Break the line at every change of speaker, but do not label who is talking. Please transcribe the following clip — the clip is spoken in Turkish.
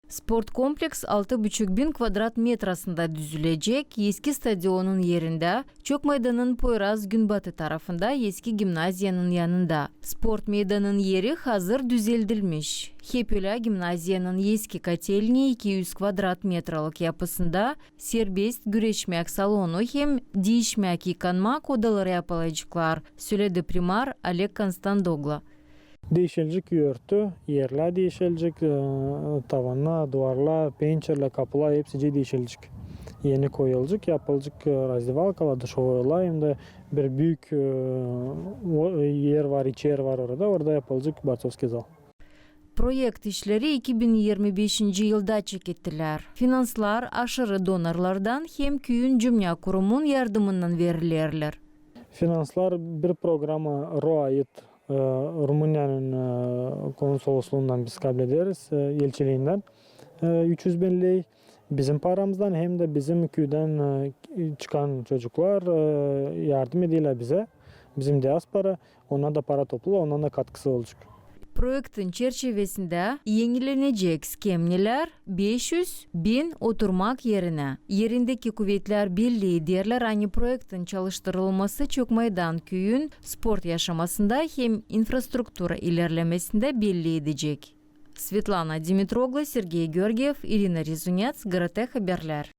Sport kompleks 6,5 kvadrat metrasında düzülecek. Eski stadionun yerinde, Çok Meydan'ın Poyraz Günbatı tarafında eski gimnaziyanın yanında. Sport meydanın yeri hazır düzeltilmiş. Hepüla gimnaziyanın eski kotelni 200 kvadrat metralık yapısında serbest güreşmek salonu hem değişmek yıkanmak odaları yapılacaklar, söyledi primar Oleg Konstantoglu.
Değişilecek örtü, yerler değişilecek, tavanla, duvarla, pencerle, kapılar hepsi değişilecek. Yeni koyulacak, yapılacak razdivalkalar, dışarılar hem de bir büyük yer var, içeri var orada yapılacak Bartovski zal.
Projekt işleri 2025 yılda çekildiler. Finanslar aşırı donorlardan hem köyün cümle kurumun yardımından verilirler.
Finanslar bir programa ait Rumanya'nın konsolosluğundan biz kabul ederiz, elçiliğinden. 300 bin lei bizim paramızdan hem de bizim köyden çıkan çocuklar yardım ediyorlar bize. Bizim diaspora, ona da para topluyor, ondan da katkısı olacak.
Projektin çerçevesinde yenilenecek skemniler 500.000 oturmak yerindeki kuvvetler birliği derler aynı projektin çalıştırılması Çok Meydan köyün sport yaşamasında hem infrastruktura ilerlemesinde belli edecek. Svetlana Dimitroglu, Sergey Georgiev, Irina Rizunets, GRT Haberler.